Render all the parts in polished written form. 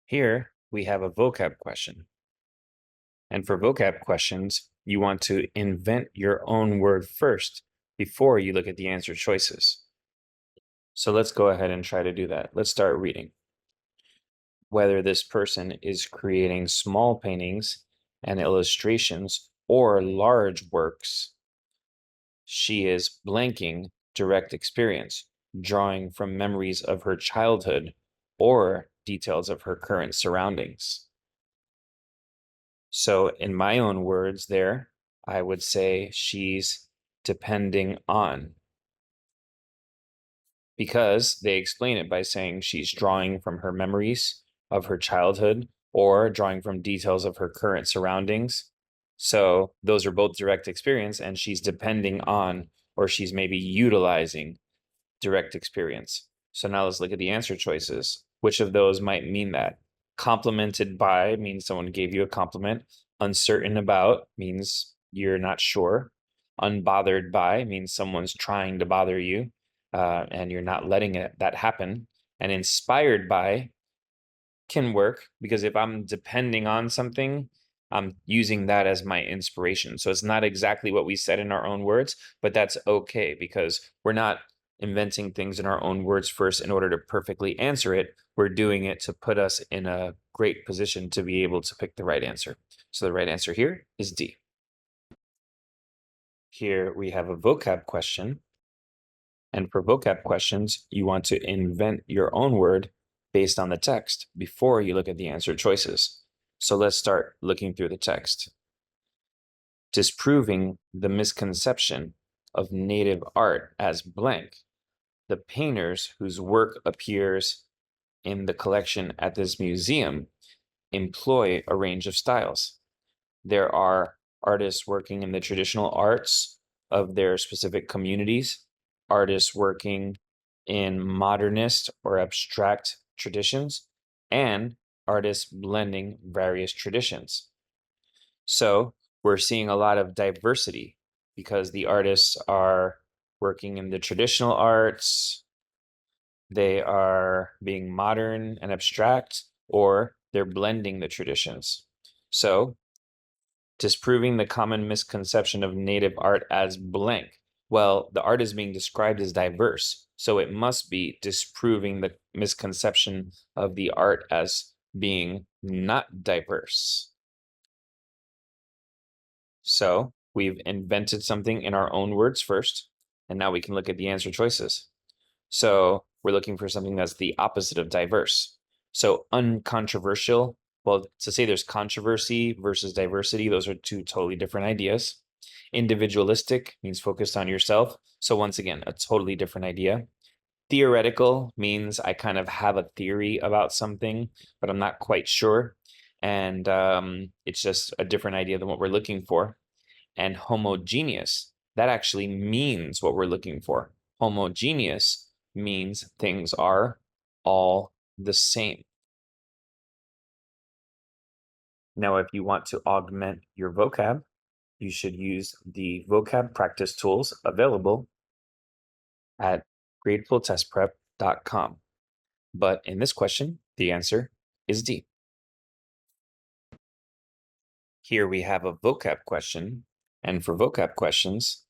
Here we have a vocab question. And for vocab questions, you want to invent your own word first before you look at the answer choices. So let's go ahead and try to do that. Let's start reading. Whether this person is creating small paintings and illustrations or large works, she is blanking direct experience, drawing from memories of her childhood or details of her current surroundings. So in my own words there, I would say she's depending on, because they explain it by saying she's drawing from her memories of her childhood or drawing from details of her current surroundings. So those are both direct experience, and she's depending on, or she's maybe utilizing direct experience. So now let's look at the answer choices. Which of those might mean that? Complimented by means someone gave you a compliment. Uncertain about means you're not sure. Unbothered by means someone's trying to bother you, and you're not letting that happen. And inspired by can work because if I'm depending on something, I'm using that as my inspiration. So it's not exactly what we said in our own words, but that's okay because we're not inventing things in our own words first in order to perfectly answer it. We're doing it to put us in a great position to be able to pick the right answer. So the right answer here is D. Here we have a vocab question. And for vocab questions, you want to invent your own word based on the text before you look at the answer choices. So let's start looking through the text. Disproving the misconception of native art as blank. The painters whose work appears in the collection at this museum employ a range of styles. There are artists working in the traditional arts of their specific communities, artists working in modernist or abstract traditions, and artists blending various traditions. So we're seeing a lot of diversity because the artists are working in the traditional arts, they are being modern and abstract, or they're blending the traditions. So disproving the common misconception of native art as blank. Well, the art is being described as diverse, so it must be disproving the misconception of the art as being not diverse. So we've invented something in our own words first, and now we can look at the answer choices. So we're looking for something that's the opposite of diverse. So uncontroversial. Well, to say there's controversy versus diversity, those are two totally different ideas. Individualistic means focused on yourself. So once again, a totally different idea. Theoretical means I kind of have a theory about something, but I'm not quite sure. And it's just a different idea than what we're looking for. And homogeneous, that actually means what we're looking for. Homogeneous means things are all the same. Now, if you want to augment your vocab, you should use the vocab practice tools available at gratefultestprep.com. But in this question, the answer is D. Here we have a vocab question, and for vocab questions,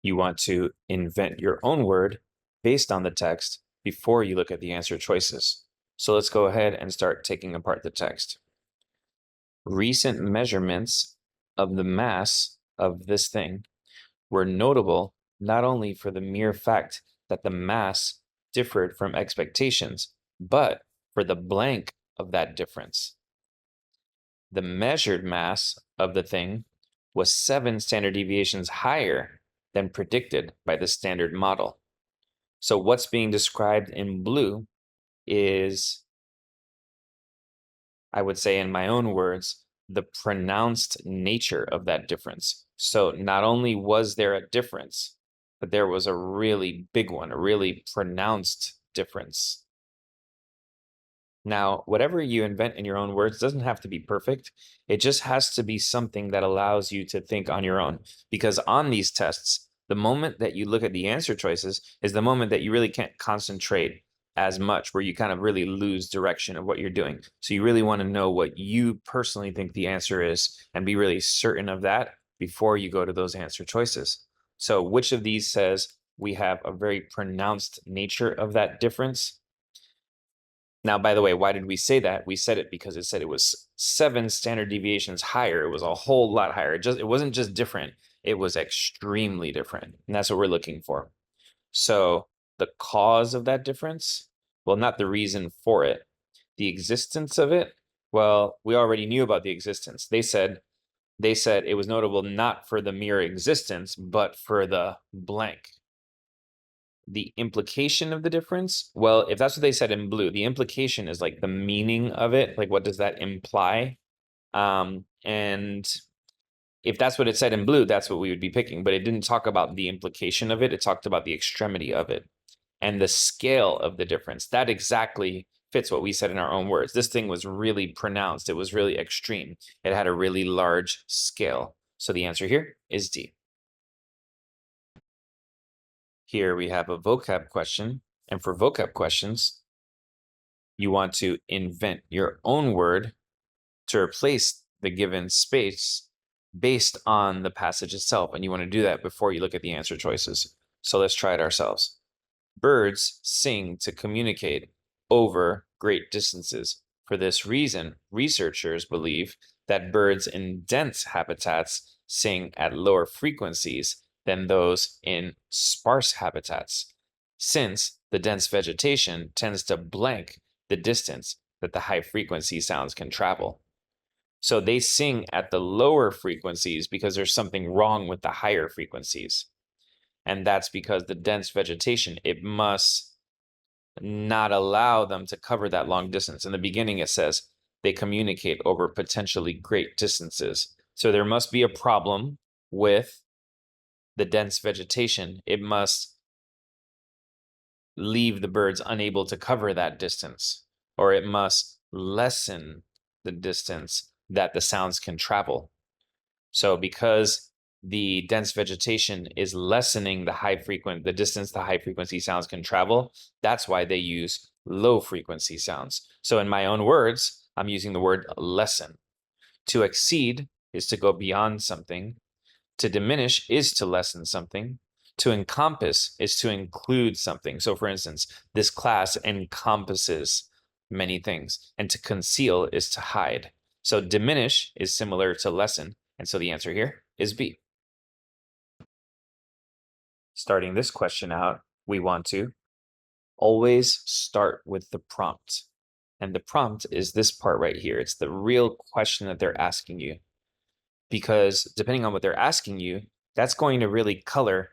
you want to invent your own word based on the text before you look at the answer choices. So let's go ahead and start taking apart the text. Recent measurements of the mass of this thing were notable not only for the mere fact that the mass differed from expectations, but for the blank of that difference. The measured mass of the thing was 7 standard deviations higher than predicted by the standard model. So what's being described in blue is, I would say in my own words, the pronounced nature of that difference. So not only was there a difference, but there was a really big one, a really pronounced difference. Now, whatever you invent in your own words doesn't have to be perfect. It just has to be something that allows you to think on your own. Because on these tests, the moment that you look at the answer choices is the moment that you really can't concentrate as much, where you kind of really lose direction of what you're doing. So you really want to know what you personally think the answer is and be really certain of that before you go to those answer choices. So which of these says we have a very pronounced nature of that difference? Now, by the way, why did we say that? We said it because it said it was 7 standard deviations higher. It was a whole lot higher. It wasn't just different, it was extremely different. And that's what we're looking for. So the cause of that difference, well, not the reason for it. The existence of it, well, we already knew about the existence. They said it was notable not for the mere existence, but for the blank. The implication of the difference, well, if that's what they said in blue, the implication is like the meaning of it, like what does that imply? And if that's what it said in blue, that's what we would be picking, but it didn't talk about the implication of it. It talked about the extremity of it and the scale of the difference. That exactly fits what we said in our own words. This thing was really pronounced. It was really extreme. It had a really large scale. So the answer here is D. Here we have a vocab question. And for vocab questions, you want to invent your own word to replace the given space based on the passage itself. And you want to do that before you look at the answer choices. So let's try it ourselves. Birds sing to communicate over great distances. For this reason, researchers believe that birds in dense habitats sing at lower frequencies than those in sparse habitats, since the dense vegetation tends to blank the distance that the high frequency sounds can travel. So they sing at the lower frequencies because there's something wrong with the higher frequencies. And that's because the dense vegetation, it must not allow them to cover that long distance. In the beginning, it says they communicate over potentially great distances. So there must be a problem with the dense vegetation. It must leave the birds unable to cover that distance, or it must lessen the distance that the sounds can travel. So because the dense vegetation is lessening the distance the high frequency sounds can travel, that's why they use low frequency sounds. So in my own words, I'm using the word lessen. To exceed is to go beyond something. To diminish is to lessen something. To encompass is to include something. So for instance, this class encompasses many things, and to conceal is to hide. So diminish is similar to lessen, and so the answer here is B. Starting this question out, we want to always start with the prompt. And the prompt is this part right here. It's the real question that they're asking you. Because depending on what they're asking you, that's going to really color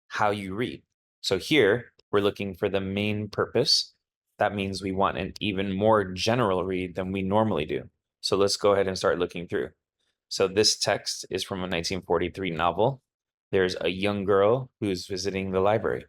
how you read. So here, we're looking for the main purpose. That means we want an even more general read than we normally do. So let's go ahead and start looking through. So this text is from a 1943 novel. There's a young girl who's visiting the library.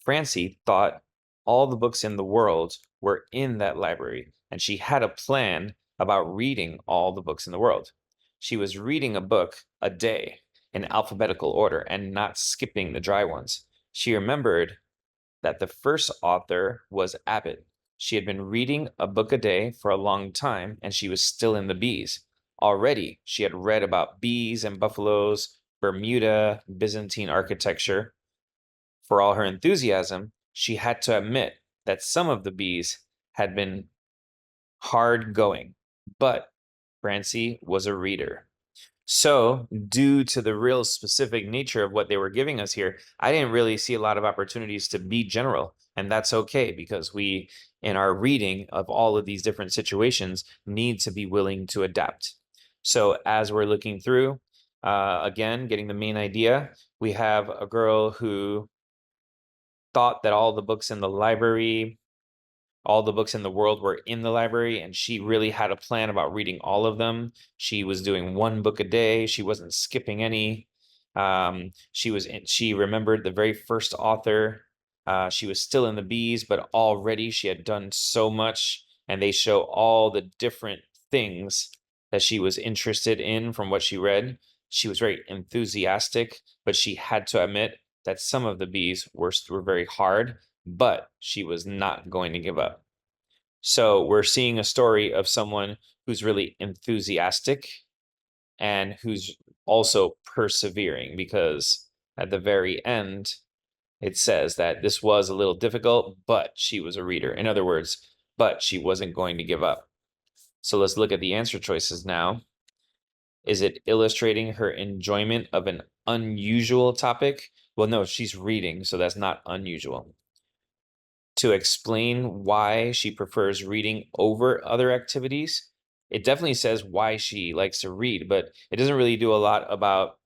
Francie thought all the books in the world were in that library, and she had a plan about reading all the books in the world. She was reading a book a day in alphabetical order and not skipping the dry ones. She remembered that the first author was Abbott. She had been reading a book a day for a long time, and she was still in the bees. Already, she had read about bees and buffaloes, Bermuda, Byzantine architecture. For all her enthusiasm, she had to admit that some of the bees had been hard going, but Francie was a reader. So, due to the real specific nature of what they were giving us here, I didn't really see a lot of opportunities to be general. And that's okay, because we, in our reading of all of these different situations, need to be willing to adapt. So, as we're looking through, again, getting the main idea, we have a girl who thought that all the books in the library, all the books in the world were in the library, and she really had a plan about reading all of them. She was doing one book a day. She wasn't skipping any. She remembered the very first author. She was still in the bees, but already she had done so much, and they show all the different things that she was interested in from what she read. She was very enthusiastic, but she had to admit that some of the bees were very hard, but she was not going to give up. So we're seeing a story of someone who's really enthusiastic and who's also persevering, because at the very end, it says that this was a little difficult, but she was a reader. In other words, but she wasn't going to give up. So let's look at the answer choices now. Is it illustrating her enjoyment of an unusual topic? Well, no, she's reading, so that's not unusual. To explain why she prefers reading over other activities, it definitely says why she likes to read, but it doesn't really do a lot about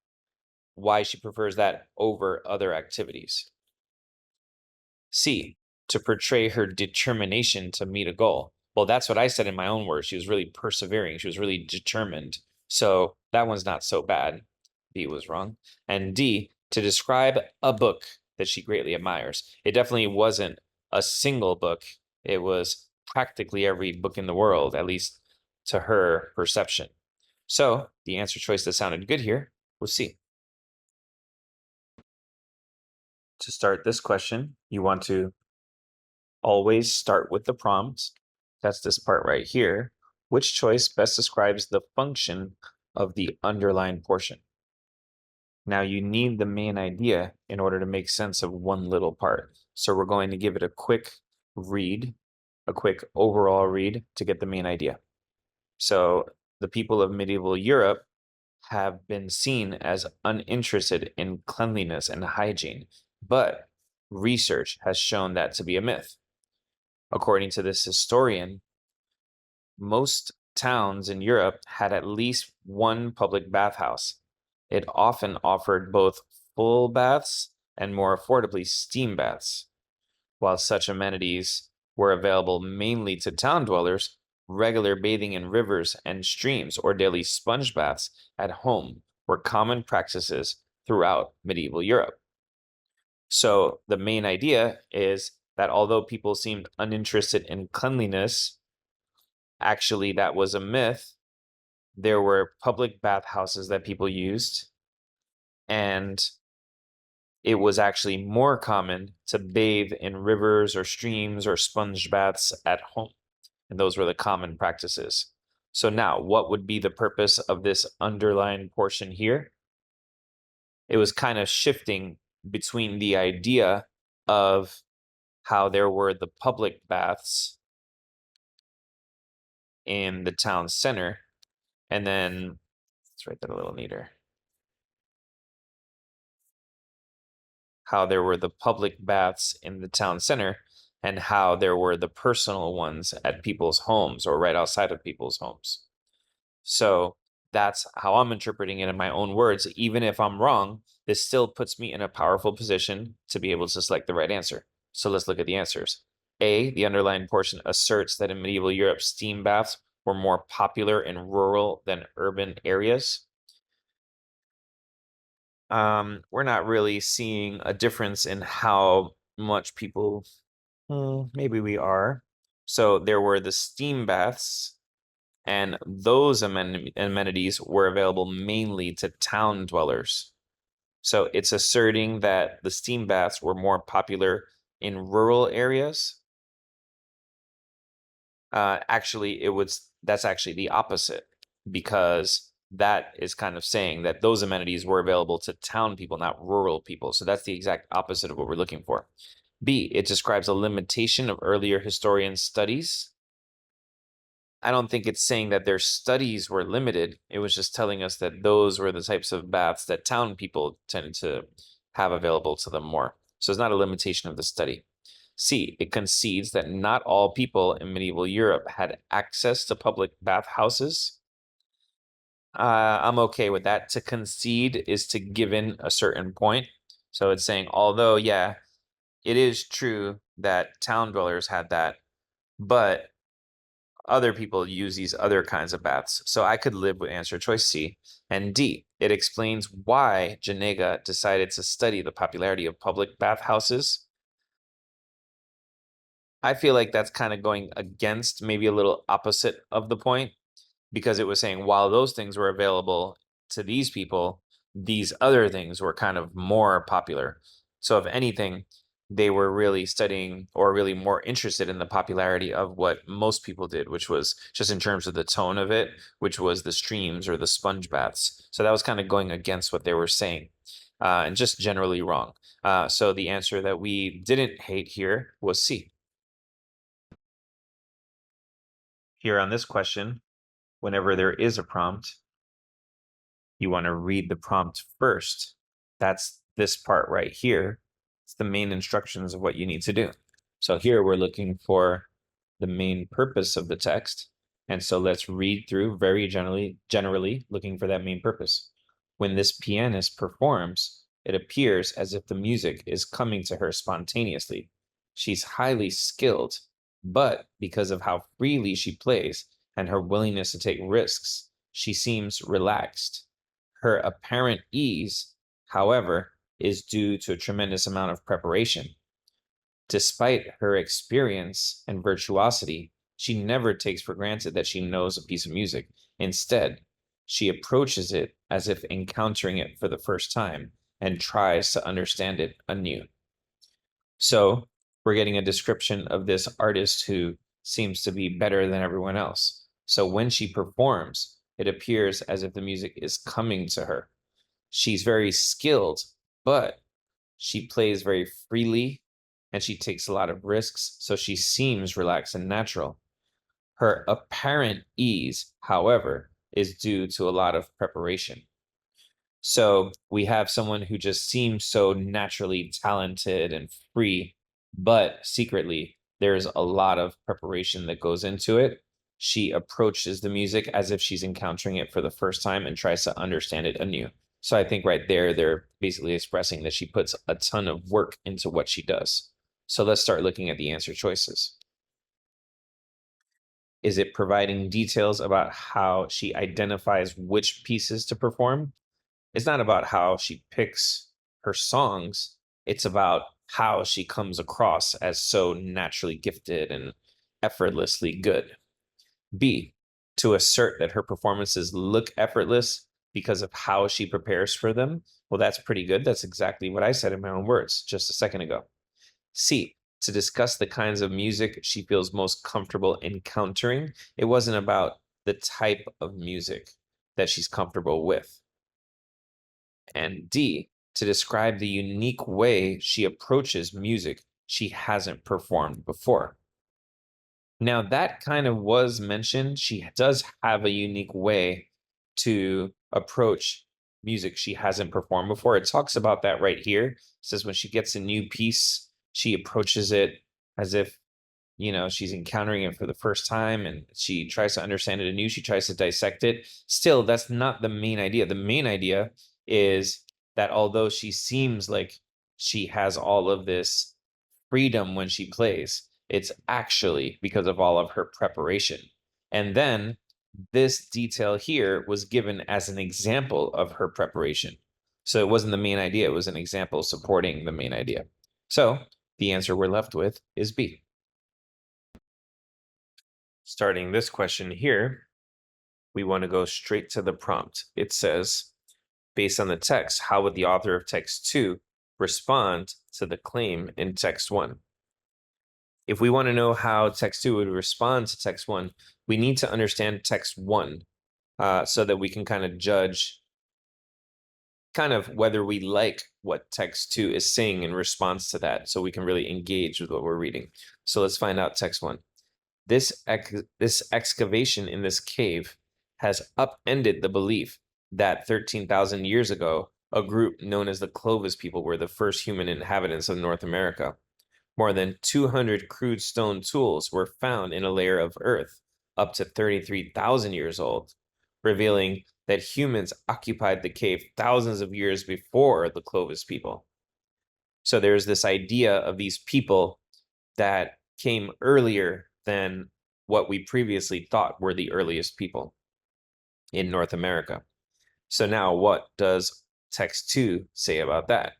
why she prefers that over other activities. C, to portray her determination to meet a goal. Well, that's what I said in my own words. She was really persevering. She was really determined. So that one's not so bad. B was wrong. And D, to describe a book that she greatly admires. It definitely wasn't a single book. It was practically every book in the world, at least to her perception. So the answer choice that sounded good here was C. To start this question, you want to always start with the prompt. That's this part right here. Which choice best describes the function of the underlined portion? Now you need the main idea in order to make sense of one little part. So we're going to give it a quick read, a quick overall read to get the main idea. So the people of medieval Europe have been seen as uninterested in cleanliness and hygiene, but research has shown that to be a myth. According to this historian, most towns in Europe had at least one public bathhouse. It often offered both full baths and more affordably steam baths. While such amenities were available mainly to town dwellers, regular bathing in rivers and streams or daily sponge baths at home were common practices throughout medieval Europe. So the main idea is that although people seemed uninterested in cleanliness, actually that was a myth. There were public bathhouses that people used, and it was actually more common to bathe in rivers or streams or sponge baths at home. And those were the common practices. So now, what would be the purpose of this underlined portion here? It was kind of shifting between the idea of how there were the public baths in the town center, and then let's write that a little neater. How there were the public baths in the town center, and how there were the personal ones at people's homes or right outside of people's homes. So that's how I'm interpreting it in my own words. Even if I'm wrong, this still puts me in a powerful position to be able to select the right answer. So let's look at the answers. A, the underlined portion asserts that in medieval Europe, steam baths were more popular in rural than urban areas. We're not really seeing a difference in how much people, maybe we are. So there were the steam baths, and those amenities were available mainly to town dwellers. So it's asserting that the steam baths were more popular in rural areas. Actually, that's actually the opposite, because that is kind of saying that those amenities were available to town people, not rural people. So that's the exact opposite of what we're looking for. B, it describes a limitation of earlier historian studies. I don't think it's saying that their studies were limited. It was just telling us that those were the types of baths that town people tended to have available to them more. So it's not a limitation of the study. C, it concedes that not all people in medieval Europe had access to public bathhouses. I'm okay with that. To concede is to give in a certain point. So it's saying, although, yeah, it is true that town dwellers had that, but other people use these other kinds of baths. So I could live with answer choice C. And D, it explains why Janega decided to study the popularity of public bathhouses. I feel like that's kind of going against, maybe a little opposite of the point, because it was saying while those things were available to these people, these other things were kind of more popular. So if anything, they were really studying or really more interested in the popularity of what most people did, which was just in terms of the tone of it, which was the streams or the sponge baths. So that was kind of going against what they were saying, and just generally wrong. So the answer that we didn't hate here was C. Here on this question, whenever there is a prompt, you want to read the prompt first. That's this part right here. It's the main instructions of what you need to do. So here we're looking for the main purpose of the text. And so let's read through very generally looking for that main purpose. When this pianist performs, it appears as if the music is coming to her spontaneously. She's highly skilled, but because of how freely she plays and her willingness to take risks, she seems relaxed. Her apparent ease, however, is due to a tremendous amount of preparation. Despite her experience and virtuosity, she never takes for granted that she knows a piece of music. Instead, she approaches it as if encountering it for the first time and tries to understand it anew. So, we're getting a description of this artist who seems to be better than everyone else. So, when she performs, it appears as if the music is coming to her. She's very skilled, but she plays very freely and she takes a lot of risks, so she seems relaxed and natural. Her apparent ease, however, is due to a lot of preparation. So we have someone who just seems so naturally talented and free, but secretly there's a lot of preparation that goes into it. She approaches the music as if she's encountering it for the first time and tries to understand it anew. So I think right there, they're basically expressing that she puts a ton of work into what she does. So let's start looking at the answer choices. Is it providing details about how she identifies which pieces to perform? It's not about how she picks her songs. It's about how she comes across as so naturally gifted and effortlessly good. B, to assert that her performances look effortless because of how she prepares for them. Well, that's pretty good. That's exactly what I said in my own words just a second ago. C, to discuss the kinds of music she feels most comfortable encountering. It wasn't about the type of music that she's comfortable with. And D, to describe the unique way she approaches music she hasn't performed before. Now, that kind of was mentioned. She does have a unique way to approach music she hasn't performed before. It talks about that right here. It says when she gets a new piece, she approaches it as if, she's encountering it for the first time and she tries to understand it anew. She tries to dissect it. Still, that's not the main idea. The main idea is that although she seems like she has all of this freedom when she plays, it's actually because of all of her preparation. And then this detail here was given as an example of her preparation. So it wasn't the main idea, it was an example supporting the main idea. So the answer we're left with is B. Starting this question here, we want to go straight to the prompt. It says, based on the text, how would the author of text 2 respond to the claim in text 1? If we want to know how text 2 would respond to text 1, we need to understand text 1 so that we can kind of judge kind of whether we like what text 2 is saying in response to that, so we can really engage with what we're reading. So let's find out text 1. This excavation in this cave has upended the belief that 13,000 years ago, a group known as the Clovis people were the first human inhabitants of North America. More than 200 crude stone tools were found in a layer of earth up to 33,000 years old, revealing that humans occupied the cave thousands of years before the Clovis people. So there's this idea of these people that came earlier than what we previously thought were the earliest people in North America. So now what does text 2 say about that?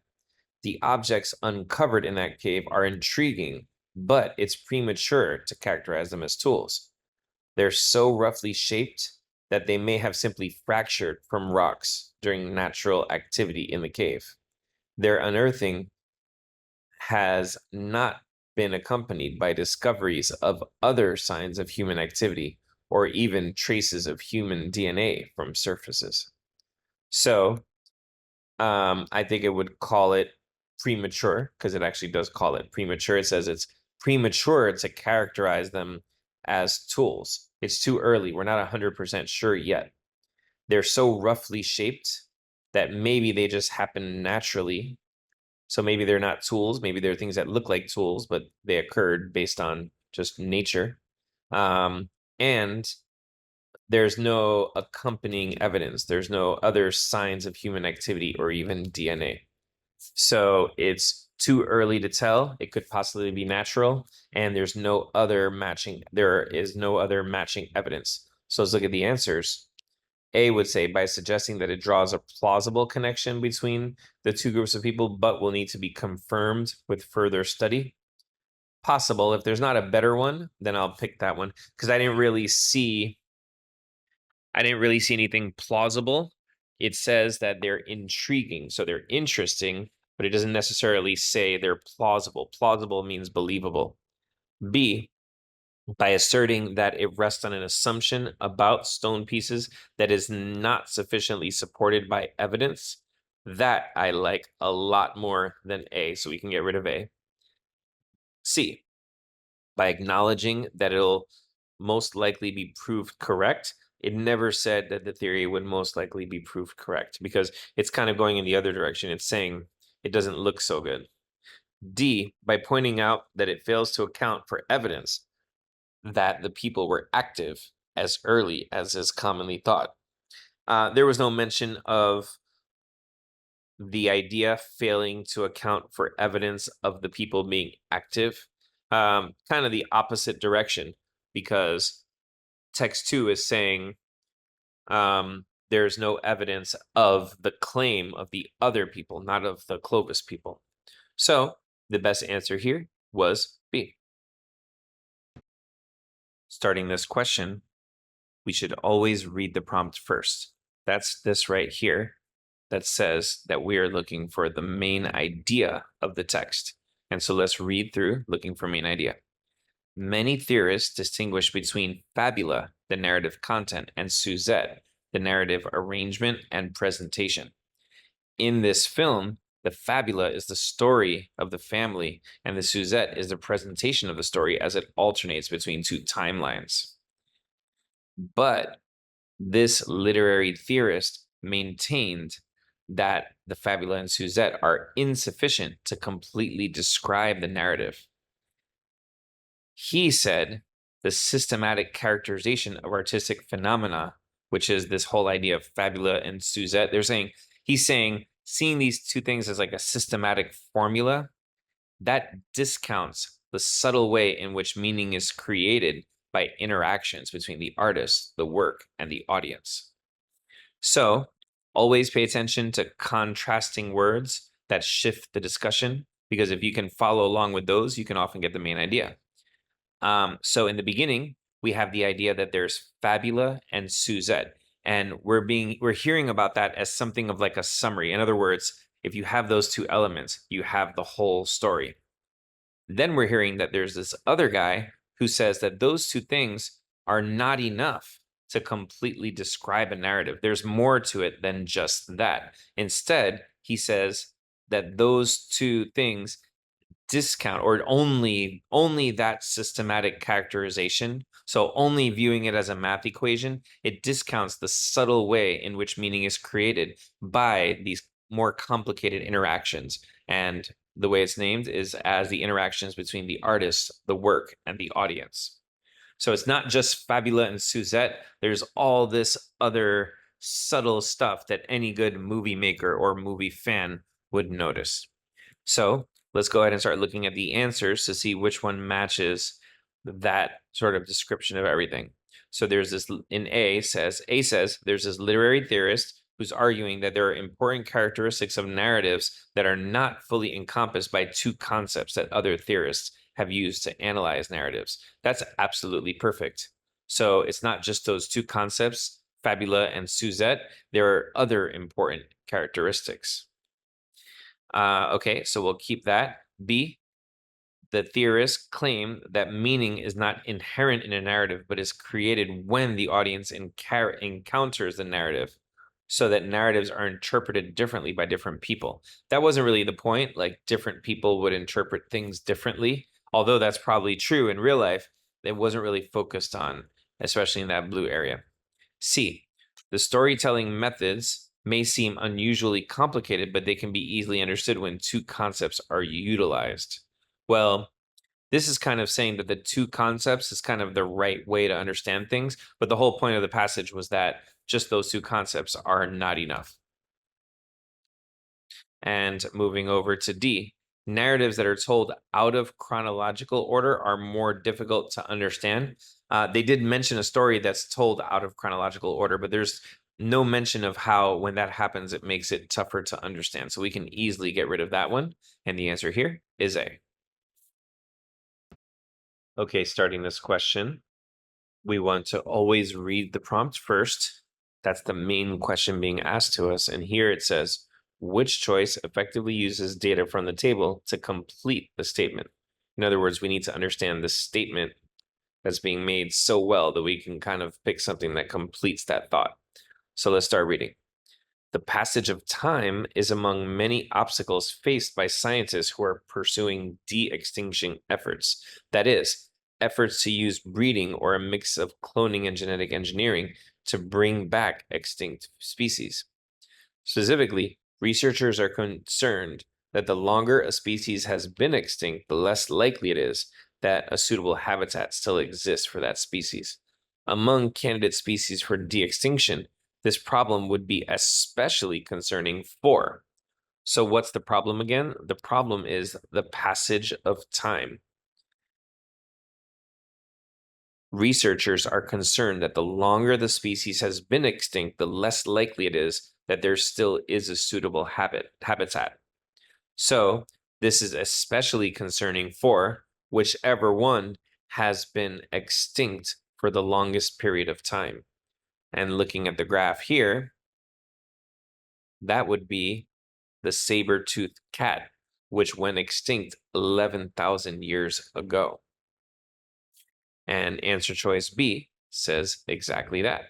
The objects uncovered in that cave are intriguing, but it's premature to characterize them as tools. They're so roughly shaped that they may have simply fractured from rocks during natural activity in the cave. Their unearthing has not been accompanied by discoveries of other signs of human activity or even traces of human DNA from surfaces. So I think it would call it premature because it actually does call it premature. It says it's premature to characterize them as tools. It's too early. We're not 100% sure yet. They're so roughly shaped that maybe they just happen naturally. So maybe they're not tools. Maybe they're things that look like tools, but they occurred based on just nature. And there's no accompanying evidence. There's no other signs of human activity or even DNA. So it's too early to tell. It could possibly be natural, and there is no other matching evidence. So let's look at the answers. A would say by suggesting that it draws a plausible connection between the two groups of people, but will need to be confirmed with further study. Possible. If there's not a better one, then I'll pick that one because I didn't really see anything plausible. It says that they're intriguing, so they're interesting, but it doesn't necessarily say they're plausible. Plausible means believable. B, by asserting that it rests on an assumption about stone pieces that is not sufficiently supported by evidence. That I like a lot more than A, so we can get rid of A. C, by acknowledging that it'll most likely be proved correct. It never said that the theory would most likely be proved correct because it's kind of going in the other direction. It's saying it doesn't look so good. D, by pointing out that it fails to account for evidence that the people were active as early as is commonly thought. There was no mention of the idea failing to account for evidence of the people being active. Kind of the opposite direction, because text 2 is saying there's no evidence of the claim of the other people, not of the Clovis people. So the best answer here was B. Starting this question, we should always read the prompt first. That's this right here that says that we are looking for the main idea of the text. And so let's read through looking for main idea. Many theorists distinguish between fabula, the narrative content, and Suzette, the narrative arrangement and presentation. In this film, the fabula is the story of the family, and the Suzette is the presentation of the story as it alternates between two timelines. But this literary theorist maintained that the fabula and Suzette are insufficient to completely describe the narrative. He said the systematic characterization of artistic phenomena, which is this whole idea of fabula and Suzette, he's saying seeing these two things as like a systematic formula, that discounts the subtle way in which meaning is created by interactions between the artist, the work, and the audience. So always pay attention to contrasting words that shift the discussion, because if you can follow along with those, you can often get the main idea. So in the beginning, we have the idea that there's fabula and Suzette, and we're hearing about that as something of like a summary. In other words, if you have those two elements, you have the whole story. Then we're hearing that there's this other guy who says that those two things are not enough to completely describe a narrative. There's more to it than just that. Instead, he says that those two things discount, or only that systematic characterization, so only viewing it as a math equation, it discounts the subtle way in which meaning is created by these more complicated interactions. And the way it's named is as the interactions between the artist, the work, and the audience. So it's not just fabula and Suzette. There's all this other subtle stuff that any good movie maker or movie fan would notice. So let's go ahead and start looking at the answers to see which one matches that sort of description of everything. So there's this in A says there's this literary theorist who's arguing that there are important characteristics of narratives that are not fully encompassed by two concepts that other theorists have used to analyze narratives. That's absolutely perfect. So it's not just those two concepts, fabula and Suzette. There are other important characteristics. Okay, so we'll keep that. B, the theorists claim that meaning is not inherent in a narrative, but is created when the audience encounters the narrative, so that narratives are interpreted differently by different people. That wasn't really the point. Like, different people would interpret things differently, although that's probably true in real life. It wasn't really focused on, especially in that blue area. C, the storytelling methods may seem unusually complicated, but they can be easily understood when two concepts are utilized. Well, this is kind of saying that the two concepts is kind of the right way to understand things, but the whole point of the passage was that just those two concepts are not enough. And moving over to D, narratives that are told out of chronological order are more difficult to understand. They did mention a story that's told out of chronological order, but there's no mention of how, when that happens, it makes it tougher to understand. So we can easily get rid of that one. And the answer here is A. Okay, starting this question, we want to always read the prompt first. That's the main question being asked to us. And here it says, which choice effectively uses data from the table to complete the statement? In other words, we need to understand the statement that's being made so well that we can kind of pick something that completes that thought. So let's start reading. The passage of time is among many obstacles faced by scientists who are pursuing de-extinction efforts. That is, efforts to use breeding or a mix of cloning and genetic engineering to bring back extinct species. Specifically, researchers are concerned that the longer a species has been extinct, the less likely it is that a suitable habitat still exists for that species. Among candidate species for de-extinction, this problem would be especially concerning for. So what's the problem again? The problem is the passage of time. Researchers are concerned that the longer the species has been extinct, the less likely it is that there still is a suitable habitat. So this is especially concerning for whichever one has been extinct for the longest period of time. And looking at the graph here, that would be the saber-toothed cat, which went extinct 11,000 years ago. And answer choice B says exactly that.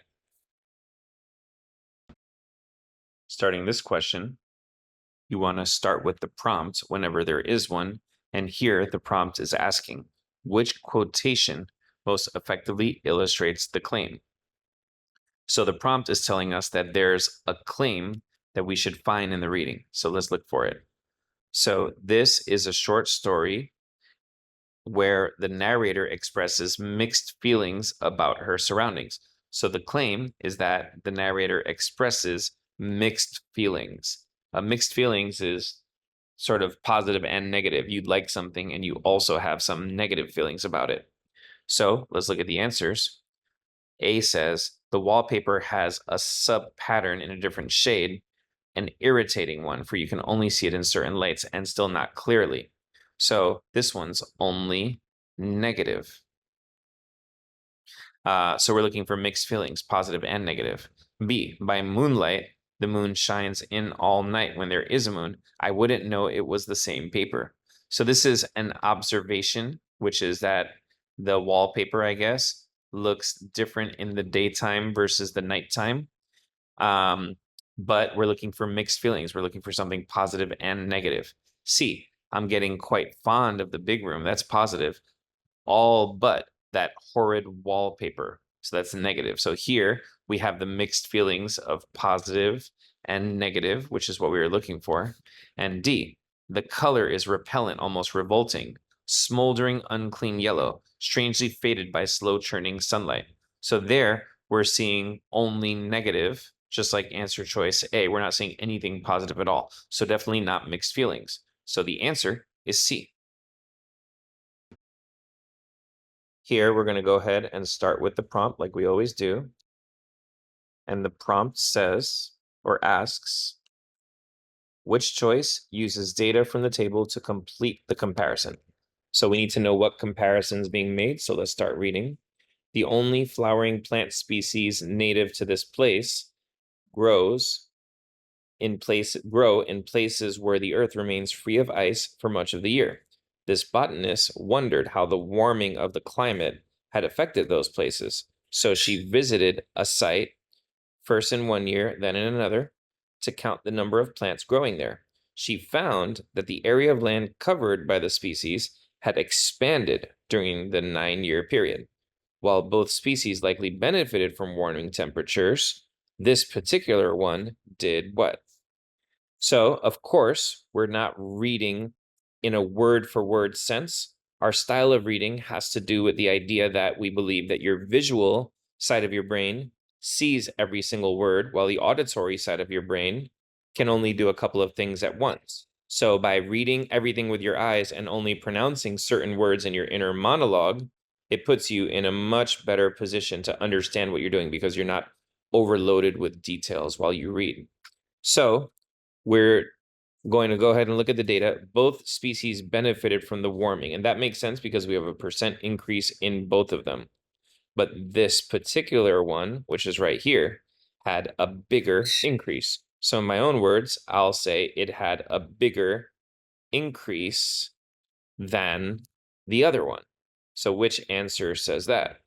Starting this question, you want to start with the prompt whenever there is one. And here the prompt is asking, which quotation most effectively illustrates the claim? So the prompt is telling us that there's a claim that we should find in the reading. So let's look for it. So this is a short story where the narrator expresses mixed feelings about her surroundings. So the claim is that the narrator expresses mixed feelings. Mixed feelings is sort of positive and negative. You'd like something and you also have some negative feelings about it. So let's look at the answers. A says the wallpaper has a sub pattern in a different shade, an irritating one, for you can only see it in certain lights and still not clearly. So this one's only negative. So we're looking for mixed feelings, positive and negative. B, by moonlight, the moon shines in all night. When there is a moon, I wouldn't know it was the same paper. So this is an observation, which is that the wallpaper, I guess, looks different in the daytime versus the nighttime. But we're looking for mixed feelings. We're looking for something positive and negative. C, I'm getting quite fond of the big room. That's positive. All but that horrid wallpaper. So that's negative. So here we have the mixed feelings of positive and negative, which is what we were looking for. And D, the color is repellent, almost revolting, smoldering, unclean yellow, strangely faded by slow churning sunlight. So there we're seeing only negative, just like answer choice A. We're not seeing anything positive at all. So definitely not mixed feelings. So the answer is C. Here, we're going to go ahead and start with the prompt like we always do. And the prompt says, or asks, which choice uses data from the table to complete the comparison? So we need to know what comparison is being made. So let's start reading. The only flowering plant species native to this place grows grow in places where the earth remains free of ice for much of the year. This botanist wondered how the warming of the climate had affected those places. So she visited a site, first in one year, then in another, to count the number of plants growing there. She found that the area of land covered by the species had expanded during the 9-year period. While both species likely benefited from warming temperatures, this particular one did what? So, of course, we're not reading in a word for word sense. Our style of reading has to do with the idea that we believe that your visual side of your brain sees every single word, while the auditory side of your brain can only do a couple of things at once. So, by reading everything with your eyes and only pronouncing certain words in your inner monologue, it puts you in a much better position to understand what you're doing because you're not overloaded with details while you read. So, we're going to go ahead and look at the data. Both species benefited from the warming, and that makes sense because we have a % increase in both of them. But this particular one, which is right here, had a bigger increase. So in my own words, I'll say it had a bigger increase than the other one. So which answer says that?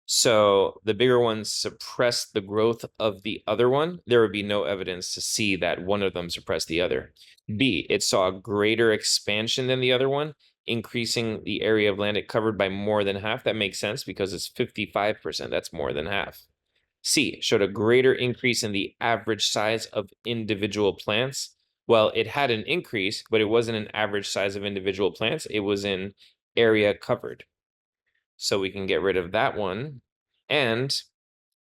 So the bigger one suppressed the growth of the other one. There would be no evidence to see that one of them suppressed the other. B, it saw a greater expansion than the other one, increasing the area of land it covered by more than half. That makes sense because it's 55%. That's more than half. C, showed a greater increase in the average size of individual plants. Well, it had an increase, but it wasn't an average size of individual plants. It was in area covered. So we can get rid of that one. And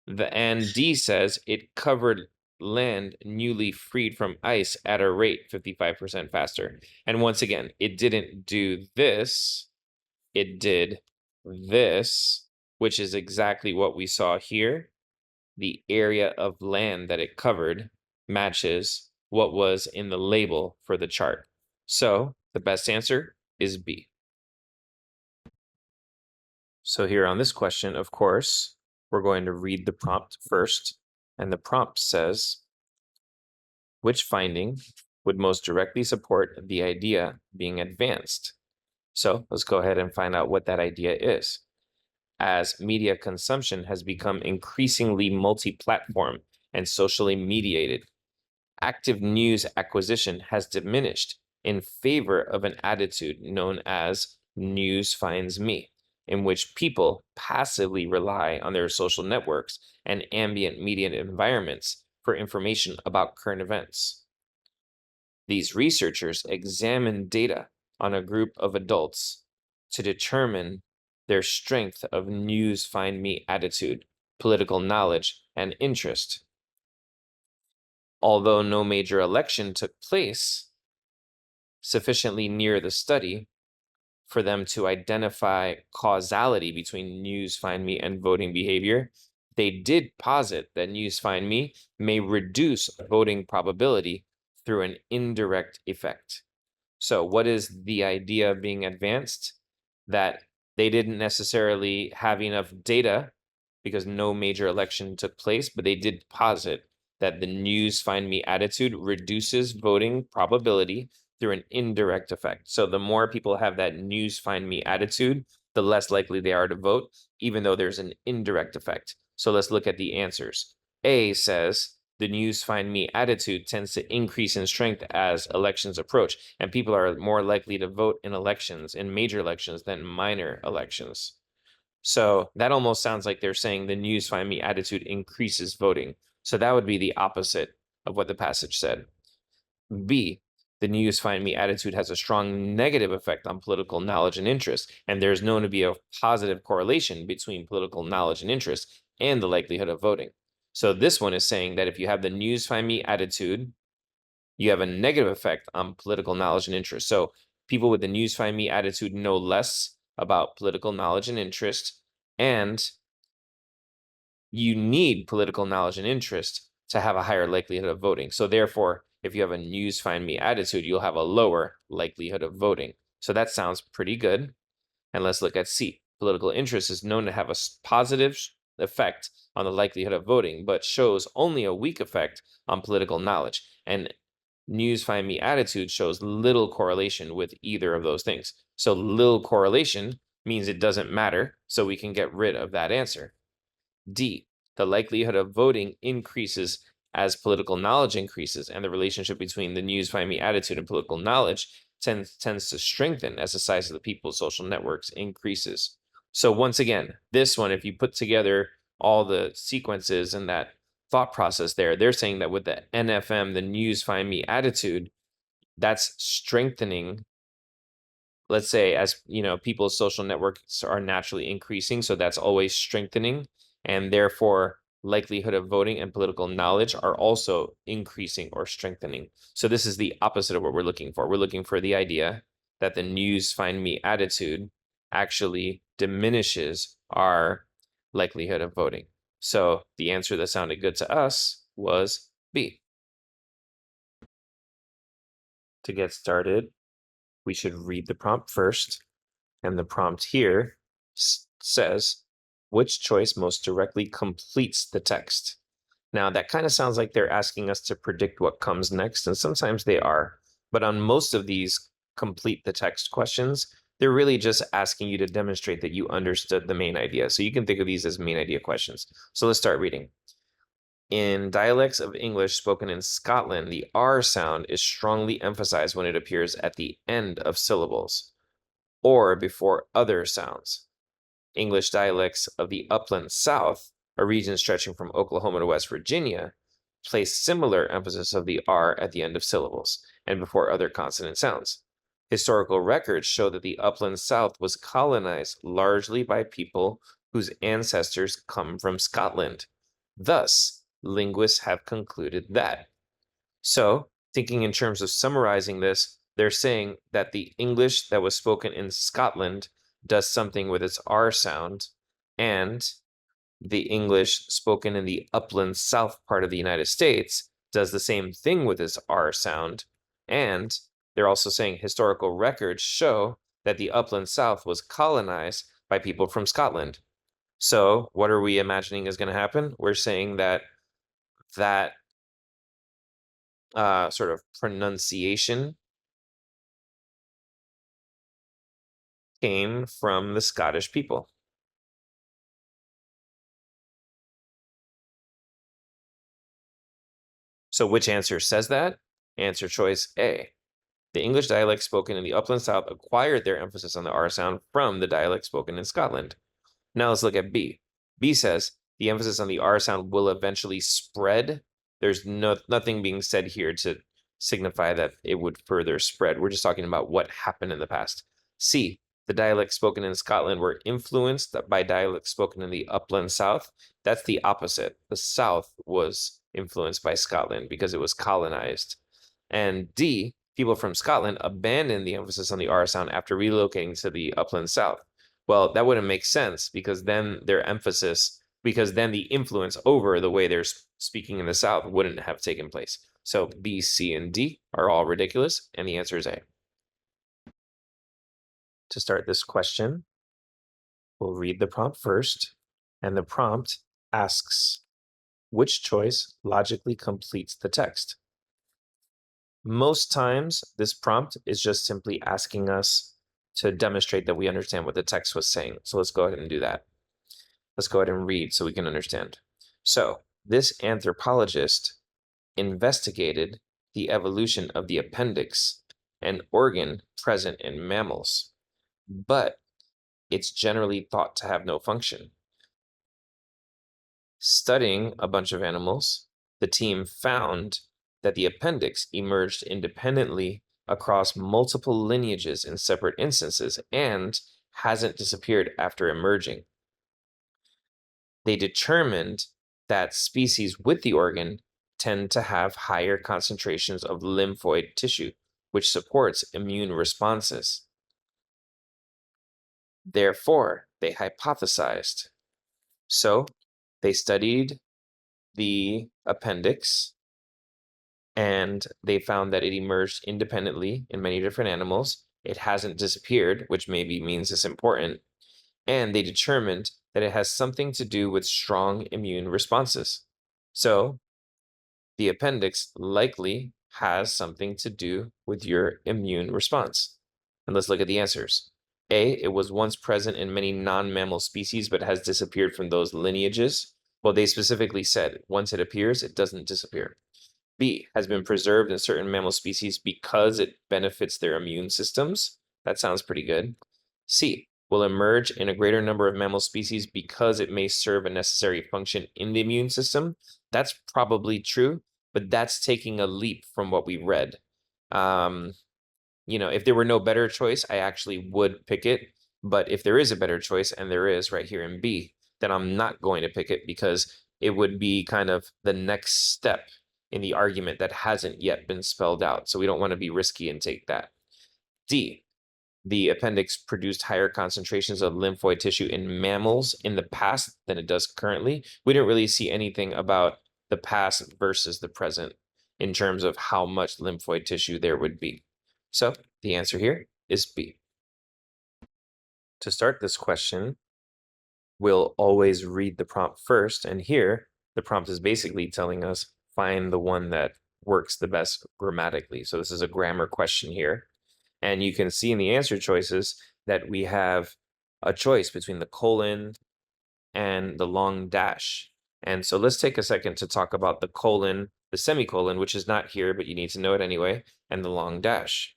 D says it covered land newly freed from ice at a rate 55% faster. And once again, it didn't do this. It did this, which is exactly what we saw here. The area of land that it covered matches what was in the label for the chart. So the best answer is B. So here on this question, of course, we're going to read the prompt first. And the prompt says, which finding would most directly support the idea being advanced? So let's go ahead and find out what that idea is. As media consumption has become increasingly multi-platform and socially mediated, active news acquisition has diminished in favor of an attitude known as news finds me, in which people passively rely on their social networks and ambient media environments for information about current events. These researchers examined data on a group of adults to determine their strength of news find me attitude, political knowledge, and interest. Although no major election took place sufficiently near the study for them to identify causality between news find me and voting behavior, they did posit that news find me may reduce voting probability through an indirect effect. So what is the idea being advanced? That they didn't necessarily have enough data because no major election took place, but they did posit that the news find me attitude reduces voting probability through an indirect effect. So the more people have that news find me attitude, the less likely they are to vote, even though there's an indirect effect. So let's look at the answers. A says the news find me attitude tends to increase in strength as elections approach, and people are more likely to vote in elections, in major elections, than minor elections. So that almost sounds like they're saying the news find me attitude increases voting. So that would be the opposite of what the passage said. B, the news find me attitude has a strong negative effect on political knowledge and interest, and there's known to be a positive correlation between political knowledge and interest and the likelihood of voting. So this one is saying that if you have the news find me attitude, you have a negative effect on political knowledge and interest. So people with the news find me attitude know less about political knowledge and interest, and you need political knowledge and interest to have a higher likelihood of voting. So therefore, if you have a news find me attitude, you'll have a lower likelihood of voting. So that sounds pretty good. And let's look at C. Political interest is known to have a positive effect on the likelihood of voting, but shows only a weak effect on political knowledge. And news find me attitude shows little correlation with either of those things. So little correlation means it doesn't matter, so we can get rid of that answer. D, the likelihood of voting increases as political knowledge increases, and the relationship between the news find me attitude and political knowledge tends to strengthen as the size of the people's social networks increases. So once again, this one, if you put together all the sequences and that thought process there, they're saying that with the NFM, the news find me attitude, that's strengthening. Let's say, as you know, people's social networks are naturally increasing, so that's always strengthening, and therefore likelihood of voting and political knowledge are also increasing or strengthening. So this is the opposite of what we're looking for. We're looking for the idea that the news find me attitude actually diminishes our likelihood of voting. So the answer that sounded good to us was B. To get started, we should read the prompt first. And the prompt here says, which choice most directly completes the text? Now, that kind of sounds like they're asking us to predict what comes next, and sometimes they are. But on most of these complete the text questions, they're really just asking you to demonstrate that you understood the main idea. So you can think of these as main idea questions. So let's start reading. In dialects of English spoken in Scotland, the R sound is strongly emphasized when it appears at the end of syllables or before other sounds. English dialects of the upland South, a region stretching from Oklahoma to West Virginia, place similar emphasis of the R at the end of syllables and before other consonant sounds. Historical records show that the upland South was colonized largely by people whose ancestors come from Scotland. Thus, linguists have concluded that. So, thinking in terms of summarizing this, they're saying that the English that was spoken in Scotland does something with its R sound, and the English spoken in the upland South part of the United States does the same thing with its R sound, and they're also saying historical records show that the upland South was colonized by people from Scotland. So, what are we imagining is going to happen? We're saying that sort of pronunciation came from the Scottish people. So which answer says that? Answer choice A. The English dialect spoken in the upland South acquired their emphasis on the R sound from the dialect spoken in Scotland. Now let's look at B. B says the emphasis on the R sound will eventually spread. There's nothing being said here to signify that it would further spread. We're just talking about what happened in the past. C. The dialects spoken in Scotland were influenced by dialects spoken in the upland South. That's the opposite. The South was influenced by Scotland because it was colonized. And D. People from Scotland abandoned the emphasis on the R sound after relocating to the upland South. Well, that wouldn't make sense because then the influence over the way they're speaking in the South wouldn't have taken place. So B, C, and D are all ridiculous, and the answer is A. To start this question, we'll read the prompt first, and the prompt asks, which choice logically completes the text? Most times, this prompt is just simply asking us to demonstrate that we understand what the text was saying. So let's go ahead and do that. Let's go ahead and read so we can understand. So this anthropologist investigated the evolution of the appendix, an organ present in mammals, but it's generally thought to have no function. Studying a bunch of animals, the team found that the appendix emerged independently across multiple lineages in separate instances and hasn't disappeared after emerging. They determined that species with the organ tend to have higher concentrations of lymphoid tissue, which supports immune responses. Therefore, they hypothesized. So they studied the appendix and they found that it emerged independently in many different animals. It hasn't disappeared, which maybe means it's important. And they determined that it has something to do with strong immune responses. So the appendix likely has something to do with your immune response. And let's look at the answers. A, it was once present in many non-mammal species, but has disappeared from those lineages. Well, they specifically said once it appears, it doesn't disappear. B, has been preserved in certain mammal species because it benefits their immune systems. That sounds pretty good. C, will emerge in a greater number of mammal species because it may serve a necessary function in the immune system. That's probably true, but that's taking a leap from what we read. If there were no better choice, I actually would pick it. But if there is a better choice, and there is right here in B, then I'm not going to pick it because it would be kind of the next step in the argument that hasn't yet been spelled out. So we don't want to be risky and take that. D, the appendix produced higher concentrations of lymphoid tissue in mammals in the past than it does currently. We didn't really see anything about the past versus the present in terms of how much lymphoid tissue there would be. So the answer here is B. To start this question, we'll always read the prompt first. And here, the prompt is basically telling us, find the one that works the best grammatically. So this is a grammar question here. And you can see in the answer choices that we have a choice between the colon and the long dash. And so let's take a second to talk about the colon, the semicolon, which is not here, but you need to know it anyway, and the long dash.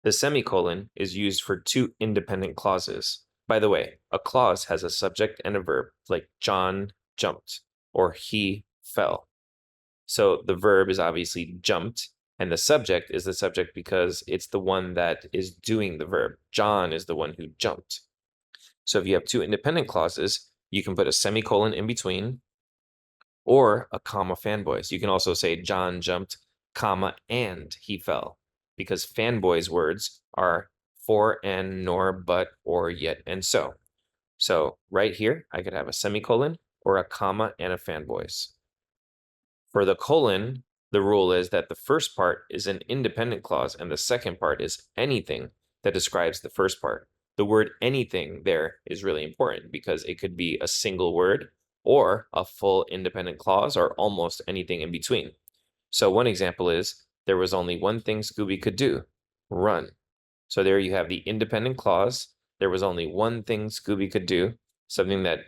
The semicolon is used for two independent clauses. By the way, a clause has a subject and a verb, like John jumped or he fell. So the verb is obviously jumped, and the subject is the subject because it's the one that is doing the verb. John is the one who jumped. So if you have two independent clauses, you can put a semicolon in between or a comma fanboys. You can also say John jumped, comma, and he fell, because fanboys words are for, and, nor, but, or, yet, and so. So right here, I could have a semicolon or a comma and a fanboys. For the colon, the rule is that the first part is an independent clause and the second part is anything that describes the first part. The word anything there is really important because it could be a single word or a full independent clause or almost anything in between. So one example is, there was only one thing Scooby could do, run. So there you have the independent clause. There was only one thing Scooby could do, something that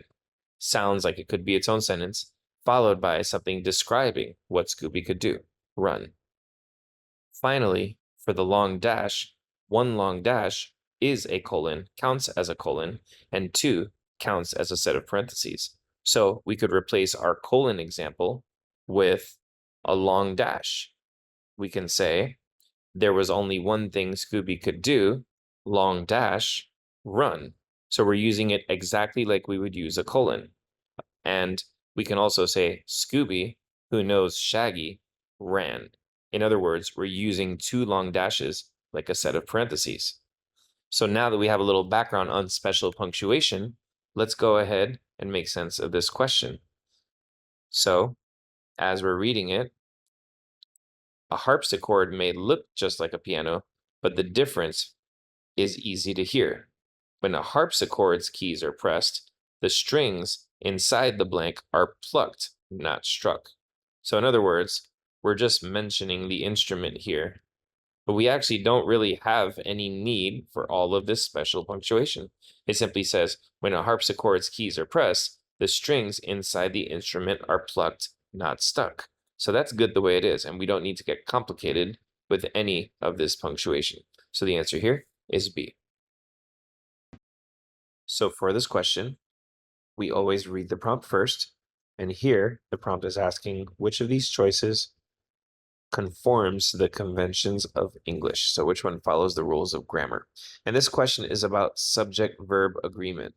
sounds like it could be its own sentence, followed by something describing what Scooby could do, run. Finally, for the long dash, one long dash is a colon, counts as a colon, and two counts as a set of parentheses. So we could replace our colon example with a long dash. We can say, there was only one thing Scooby could do, long dash, run. So we're using it exactly like we would use a colon. And we can also say Scooby, who knows Shaggy, ran. In other words, we're using two long dashes like a set of parentheses. So now that we have a little background on special punctuation, let's go ahead and make sense of this question. So as we're reading it, a harpsichord may look just like a piano, but the difference is easy to hear. When a harpsichord's keys are pressed, the strings inside the blank are plucked, not struck. So in other words, we're just mentioning the instrument here, but we actually don't really have any need for all of this special punctuation. It simply says, when a harpsichord's keys are pressed, the strings inside the instrument are plucked, not stuck. So that's good the way it is, and we don't need to get complicated with any of this punctuation. So the answer here is B. So for this question, we always read the prompt first, and here the prompt is asking which of these choices conforms to the conventions of English. So which one follows the rules of grammar? And this question is about subject-verb agreement.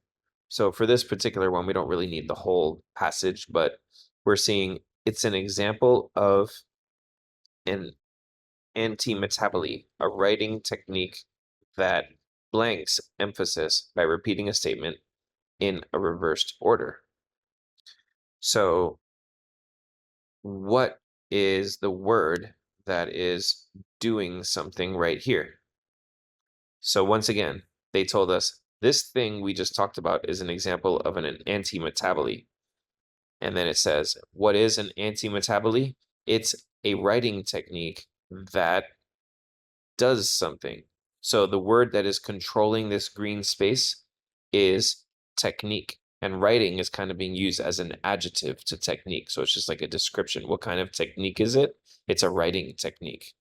So for this particular one, we don't really need the whole passage, but we're seeing it's an example of an anti-metaboly, a writing technique that blanks emphasis by repeating a statement in a reversed order. So what is the word that is doing something right here? So once again, they told us This thing we just talked about is an example of an antimetaboly. And then it says, what is an antimetaboly? It's a writing technique that does something. So the word that is controlling this green space is technique. And writing is kind of being used as an adjective to technique. So it's just like a description. What kind of technique is it? It's a writing technique.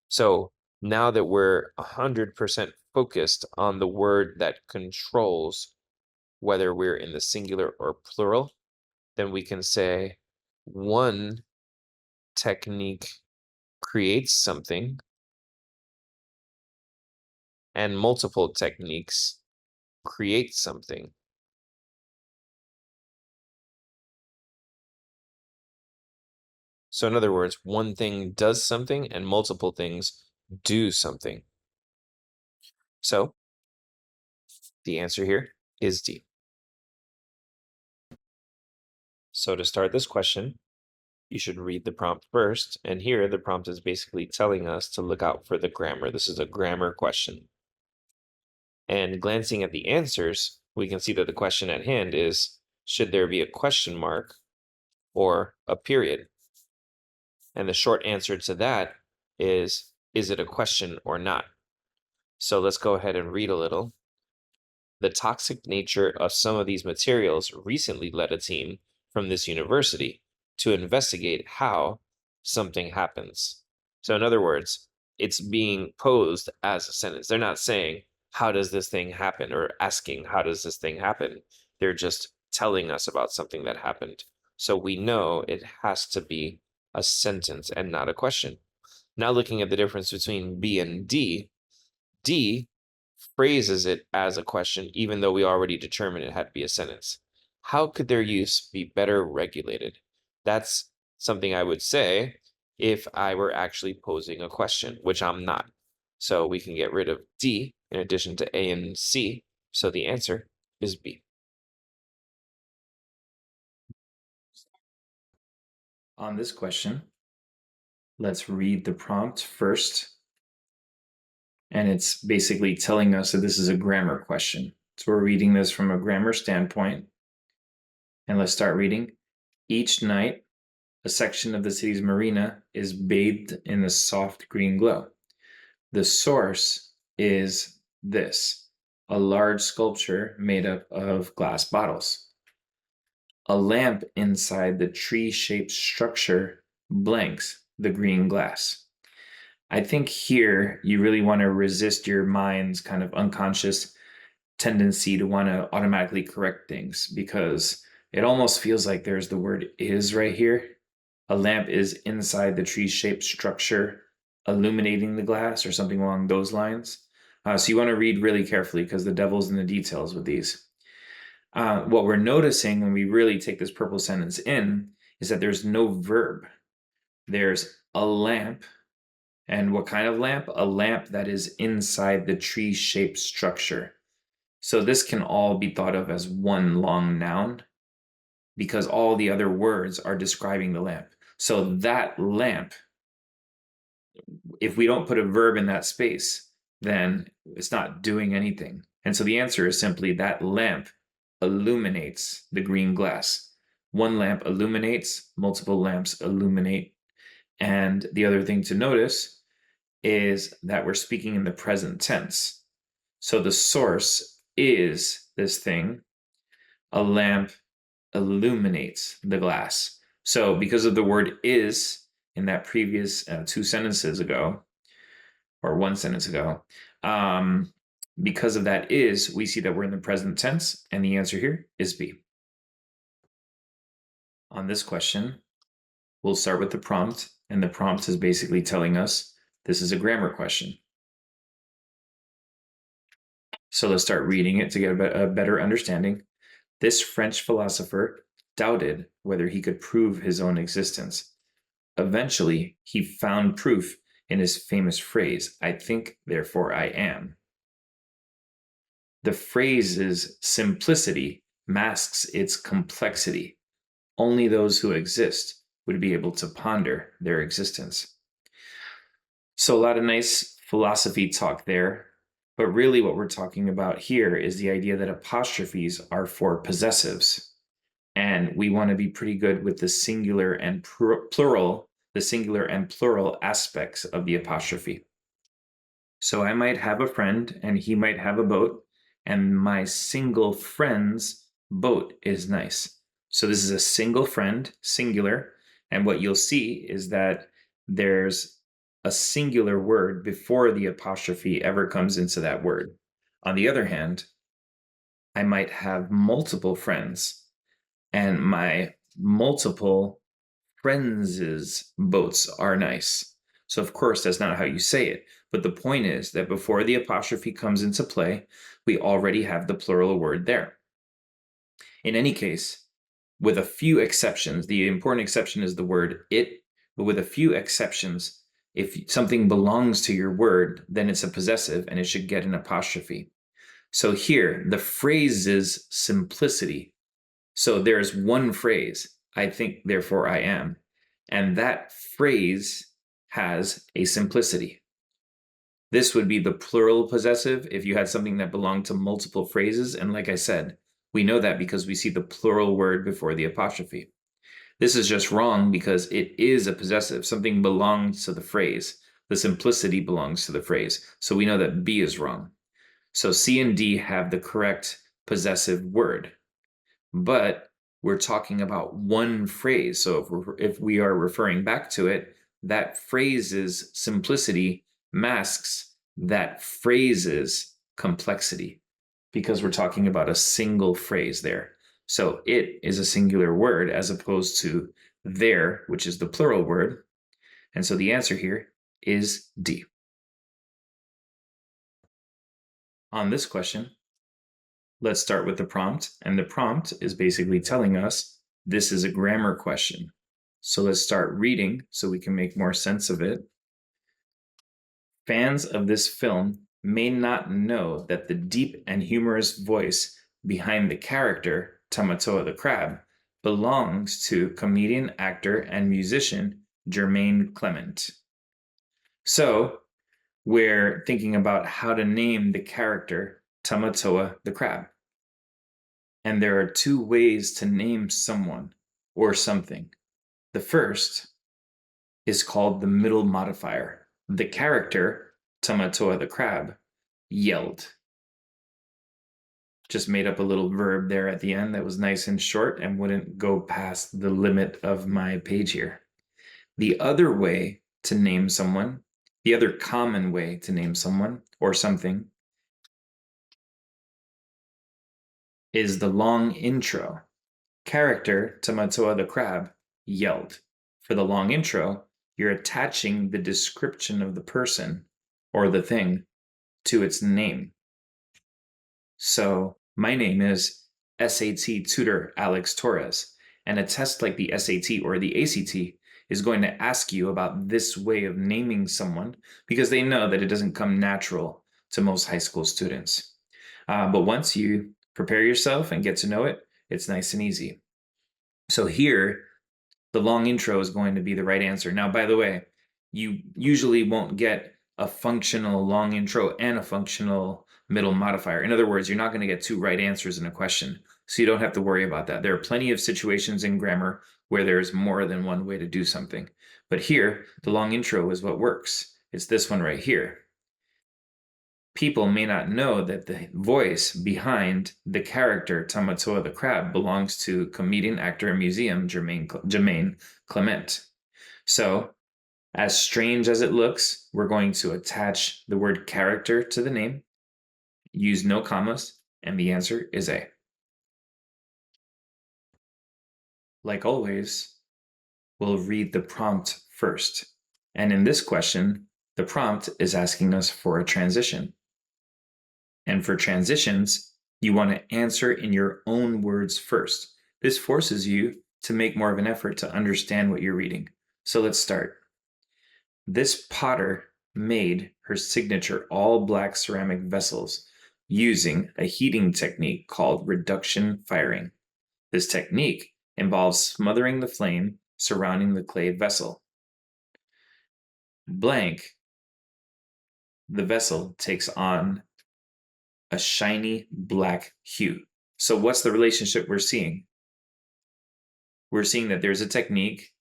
So now that we're 100% focused on the word that controls whether we're in the singular or plural, then we can say one technique creates something and multiple techniques create something. So in other words, one thing does something and multiple things do something. So the answer here is D. So to start this question, you should read the prompt first. And here the prompt is basically telling us to look out for the grammar. This is a grammar question. And glancing at the answers, we can see that the question at hand is, should there be a question mark or a period? And the short answer to that is it a question or not? So let's go ahead and read a little. The toxic nature of some of these materials recently led a team from this university to investigate how something happens. So in other words, it's being posed as a sentence. They're not saying, how does this thing happen? Or asking, how does this thing happen? They're just telling us about something that happened. So we know it has to be a sentence and not a question. Now looking at the difference between B and D, D phrases it as a question, even though we already determined it had to be a sentence. How could their use be better regulated? That's something I would say if I were actually posing a question, which I'm not. So we can get rid of D in addition to A and C. So the answer is B. On this question, let's read the prompt first. And it's basically telling us that this is a grammar question. So we're reading this from a grammar standpoint. And let's start reading. Each night, a section of the city's marina is bathed in a soft green glow. The source is this, a large sculpture made up of glass bottles. A lamp inside the tree-shaped structure blanks the green glass. I think here you really want to resist your mind's kind of unconscious tendency to want to automatically correct things, because it almost feels like there's the word is right here. A lamp is inside the tree-shaped structure illuminating the glass, or something along those lines. So you want to read really carefully, because the devil's in the details with these. What we're noticing when we really take this purple sentence in is that there's no verb. There's a lamp. And what kind of lamp? A lamp that is inside the tree-shaped structure. So this can all be thought of as one long noun, because all the other words are describing the lamp. So that lamp, if we don't put a verb in that space, then it's not doing anything. And so the answer is simply that lamp illuminates the green glass. One lamp illuminates, multiple lamps illuminate. And the other thing to notice is that we're speaking in the present tense. So the source is this thing. A lamp illuminates the glass. So because of the word is in that previous two sentences ago, or one sentence ago, because of that is, we see that we're in the present tense, and the answer here is B. On this question, we'll start with the prompt, and the prompt is basically telling us this is a grammar question. So let's start reading it to get a better understanding. This French philosopher doubted whether he could prove his own existence. Eventually, he found proof in his famous phrase, I think, therefore I am. The phrase's simplicity masks its complexity. Only those who exist would be able to ponder their existence. So a lot of nice philosophy talk there. But really what we're talking about here is the idea that apostrophes are for possessives. And we want to be pretty good with the singular and plural, the singular and plural aspects of the apostrophe. So I might have a friend and he might have a boat, and my single friend's boat is nice. So this is a single friend, singular. And what you'll see is that there's a singular word before the apostrophe ever comes into that word. On the other hand, I might have multiple friends, and my multiple friends' boats are nice. So, of course, that's not how you say it. But the point is that before the apostrophe comes into play, we already have the plural word there. In any case, with a few exceptions, the important exception is the word it, but with a few exceptions, if something belongs to your word, then it's a possessive and it should get an apostrophe. So here, the phrase is simplicity. So there's one phrase, I think, therefore I am. And that phrase has a simplicity. This would be the plural possessive if you had something that belonged to multiple phrases. And like I said, we know that because we see the plural word before the apostrophe. This is just wrong because it is a possessive. Something belongs to the phrase. The simplicity belongs to the phrase. So we know that B is wrong. So C and D have the correct possessive word. But we're talking about one phrase. So if we are referring back to it, that phrase's simplicity masks that phrase's complexity because we're talking about a single phrase there. So it is a singular word as opposed to there, which is the plural word. And so the answer here is D. On this question, let's start with the prompt. And the prompt is basically telling us this is a grammar question. So let's start reading so we can make more sense of it. Fans of this film may not know that the deep and humorous voice behind the character, Tamatoa the Crab, belongs to comedian, actor, and musician Jermaine Clement. So we're thinking about how to name the character Tamatoa the Crab. And there are two ways to name someone or something. The first is called the middle modifier. The character, Tamatoa the Crab, yelled. Just made up a little verb there at the end that was nice and short and wouldn't go past the limit of my page here. The other way to name someone, the other common way to name someone or something, is the long intro. Character, Tamatoa the Crab, yelled. For the long intro, you're attaching the description of the person or the thing to its name. So my name is SAT tutor Alex Torres, and a test like the SAT or the ACT is going to ask you about this way of naming someone because they know that it doesn't come natural to most high school students. But once you prepare yourself and get to know it, it's nice and easy. So here, the long intro is going to be the right answer. Now, by the way, you usually won't get a functional long intro and a functional middle modifier. In other words, you're not going to get two right answers in a question. So you don't have to worry about that. There are plenty of situations in grammar where there's more than one way to do something. But here, the long intro is what works. It's this one right here. People may not know that the voice behind the character Tamatoa the Crab belongs to comedian, actor, and museum Jermaine Clement. So, as strange as it looks, we're going to attach the word character to the name, use no commas, and the answer is A. Like always, we'll read the prompt first. And in this question, the prompt is asking us for a transition. And for transitions, you want to answer in your own words first. This forces you to make more of an effort to understand what you're reading. So let's start. This potter made her signature all-black ceramic vessels using a heating technique called reduction firing. This technique involves smothering the flame surrounding the clay vessel. Blank, the vessel takes on a shiny black hue. So what's the relationship we're seeing? We're seeing that there's a technique,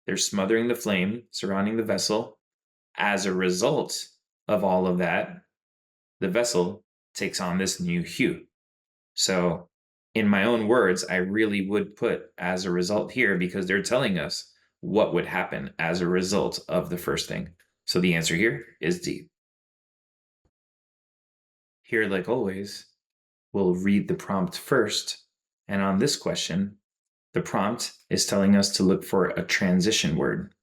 they're smothering the flame surrounding the vessel. As a result of all of that, the vessel takes on this new hue. So, in my own words, I really would put as a result here because they're telling us what would happen as a result of the first thing. So, the answer here is D. Here, like always, we'll read the prompt first. And on this question, the prompt is telling us to look for a transition word.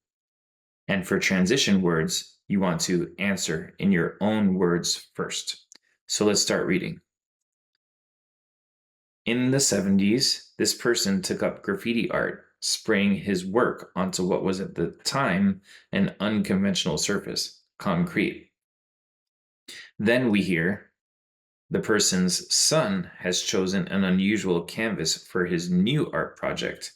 And for transition words, you want to answer in your own words first. So let's start reading. In the 70s, this person took up graffiti art, spraying his work onto what was at the time an unconventional surface, concrete. Then we hear the person's son has chosen an unusual canvas for his new art project.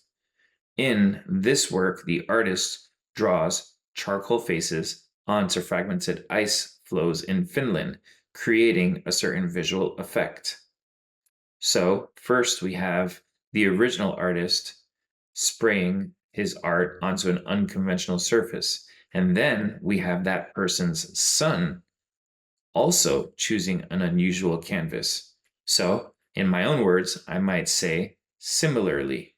In this work, the artist draws charcoal faces onto fragmented ice floes in Finland, creating a certain visual effect. So, first we have the original artist spraying his art onto an unconventional surface. And then we have that person's son also choosing an unusual canvas. So, in my own words, I might say similarly,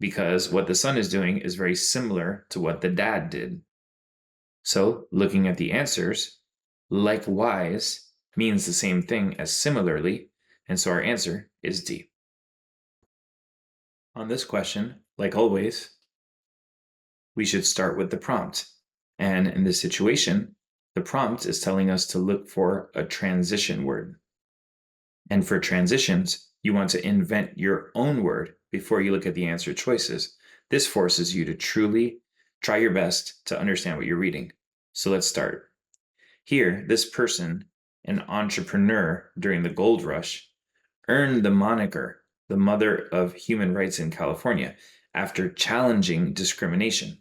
because what the son is doing is very similar to what the dad did. So, looking at the answers, likewise means the same thing as similarly, and so our answer is D. On this question, like always, we should start with the prompt. And in this situation, the prompt is telling us to look for a transition word. And for transitions, you want to invent your own word before you look at the answer choices. This forces you to truly try your best to understand what you're reading. So let's start. Here, this person, an entrepreneur during the gold rush, earned the moniker the mother of human rights in California after challenging discrimination.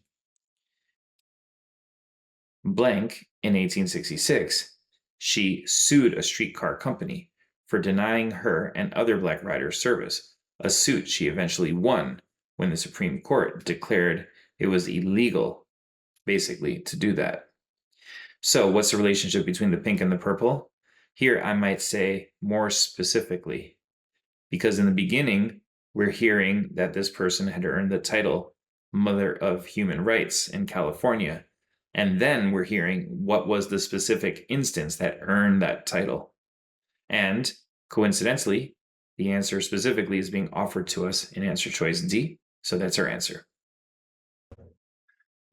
Blank, in 1866, she sued a streetcar company for denying her and other Black riders service, a suit she eventually won when the Supreme Court declared it was illegal, basically, to do that. So, what's the relationship between the pink and the purple? Here, I might say more specifically, because in the beginning, we're hearing that this person had earned the title Mother of Human Rights in California. And then we're hearing what was the specific instance that earned that title. And coincidentally, the answer specifically is being offered to us in answer choice D. So that's our answer.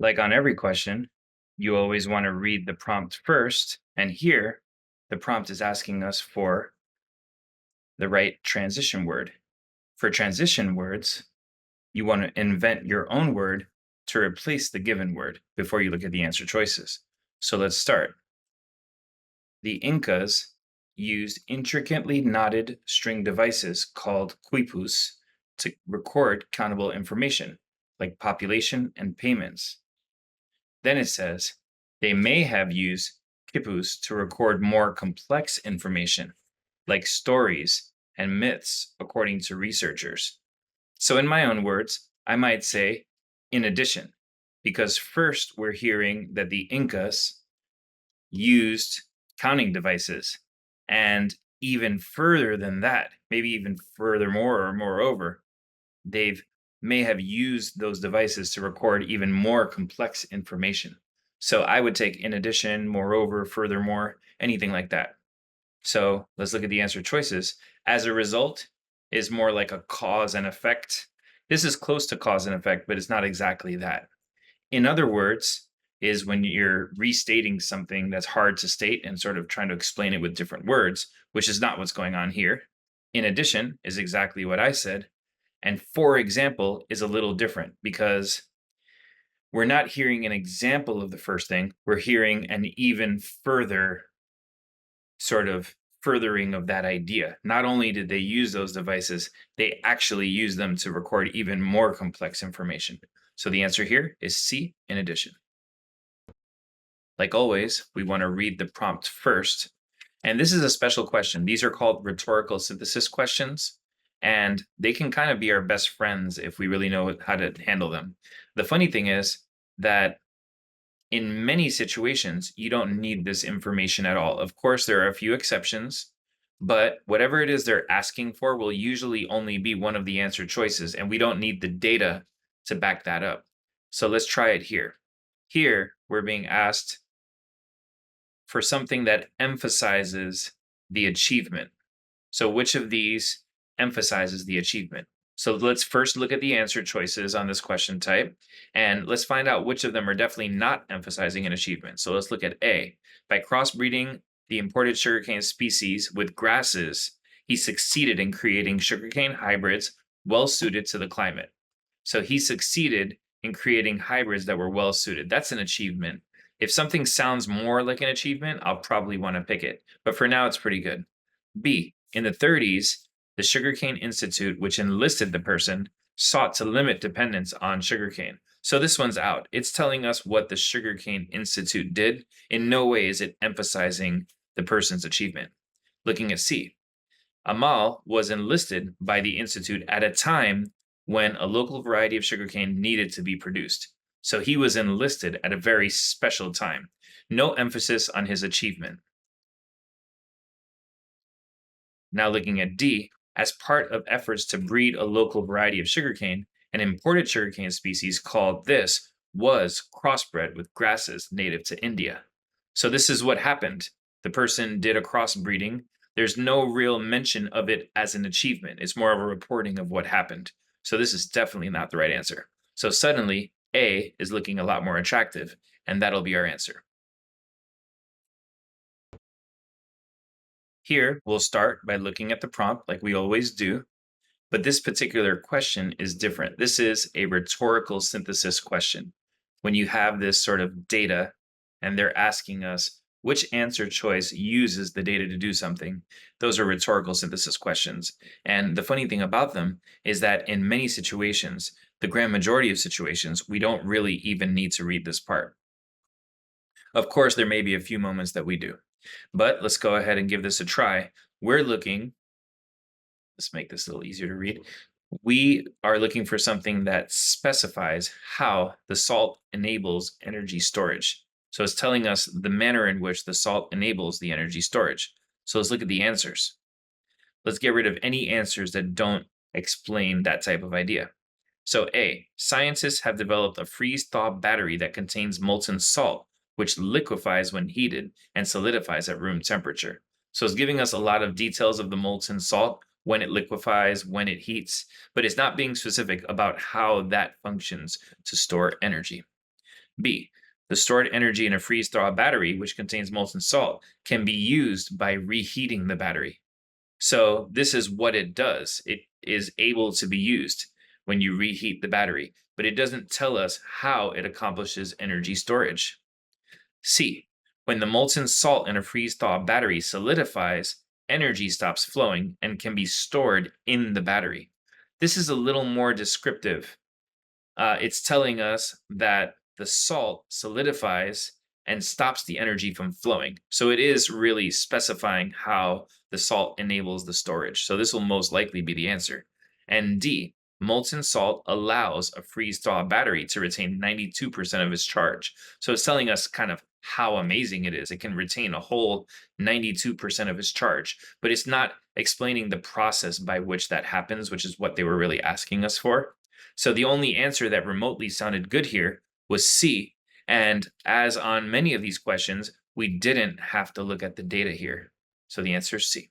Like on every question, you always want to read the prompt first. And here, the prompt is asking us for the right transition word. For transition words, you want to invent your own word to replace the given word before you look at the answer choices. So let's start. The Incas used intricately knotted string devices called quipus to record countable information, like population and payments. Then it says they may have used quipus to record more complex information, like stories and myths, according to researchers. So, in my own words, I might say, in addition, because first we're hearing that the Incas used counting devices, and even further than that, maybe even furthermore or moreover, they've may have used those devices to record even more complex information. So I would take in addition, moreover, furthermore, anything like that. So let's look at the answer choices. As a result is more like a cause and effect. This is close to cause and effect, but it's not exactly that. In other words, is when you're restating something that's hard to state and sort of trying to explain it with different words, which is not what's going on here. In addition is exactly what I said. And for example is a little different because we're not hearing an example of the first thing. We're hearing an even further sort of furthering of that idea. Not only did they use those devices, they actually used them to record even more complex information. So the answer here is C, in addition. Like always, we want to read the prompt first. And this is a special question. These are called rhetorical synthesis questions, and they can kind of be our best friends if we really know how to handle them. The funny thing is that in many situations, you don't need this information at all. Of course, there are a few exceptions, but whatever it is they're asking for will usually only be one of the answer choices, and we don't need the data to back that up. So let's try it here. Here, we're being asked for something that emphasizes the achievement. So which of these emphasizes the achievement? So let's first look at the answer choices on this question type, and let's find out which of them are definitely not emphasizing an achievement. So let's look at A. By crossbreeding the imported sugarcane species with grasses, he succeeded in creating sugarcane hybrids well suited to the climate. So he succeeded in creating hybrids that were well suited. That's an achievement. If something sounds more like an achievement, I'll probably want to pick it. But for now, it's pretty good. B. In the 30s, the Sugarcane Institute, which enlisted the person, sought to limit dependence on sugarcane. So this one's out. It's telling us what the Sugarcane Institute did. In no way is it emphasizing the person's achievement. Looking at C. Amal was enlisted by the Institute at a time when a local variety of sugarcane needed to be produced. So he was enlisted at a very special time. No emphasis on his achievement. Now looking at D, as part of efforts to breed a local variety of sugarcane, an imported sugarcane species called this was crossbred with grasses native to India. So this is what happened. The person did a crossbreeding. There's no real mention of it as an achievement. It's more of a reporting of what happened. So this is definitely not the right answer. So suddenly, A is looking a lot more attractive, and that'll be our answer. Here, we'll start by looking at the prompt like we always do, but this particular question is different. This is a rhetorical synthesis question. When you have this sort of data and they're asking us which answer choice uses the data to do something, those are rhetorical synthesis questions. And the funny thing about them is that in many situations, the grand majority of situations, we don't really even need to read this part. Of course, there may be a few moments that we do. But let's go ahead and give this a try. We're looking, let's make this a little easier to read. We are looking for something that specifies how the salt enables energy storage. So it's telling us the manner in which the salt enables the energy storage. So let's look at the answers. Let's get rid of any answers that don't explain that type of idea. So A, scientists have developed a freeze-thaw battery that contains molten salt, which liquefies when heated and solidifies at room temperature. So it's giving us a lot of details of the molten salt, when it liquefies, when it heats, but it's not being specific about how that functions to store energy. B, the stored energy in a freeze-thaw battery, which contains molten salt, can be used by reheating the battery. So this is what it does. It is able to be used when you reheat the battery, but it doesn't tell us how it accomplishes energy storage. C. When the molten salt in a freeze-thaw battery solidifies, energy stops flowing and can be stored in the battery. This is a little more descriptive. It's telling us that the salt solidifies and stops the energy from flowing. So it is really specifying how the salt enables the storage. So this will most likely be the answer. And D, molten salt allows a freeze-thaw battery to retain 92% of its charge. So it's telling us kind of how amazing it is. It can retain a whole 92% of its charge, but it's not explaining the process by which that happens, which is what they were really asking us for. So the only answer that remotely sounded good here was C. And as on many of these questions, we didn't have to look at the data here. So the answer is C.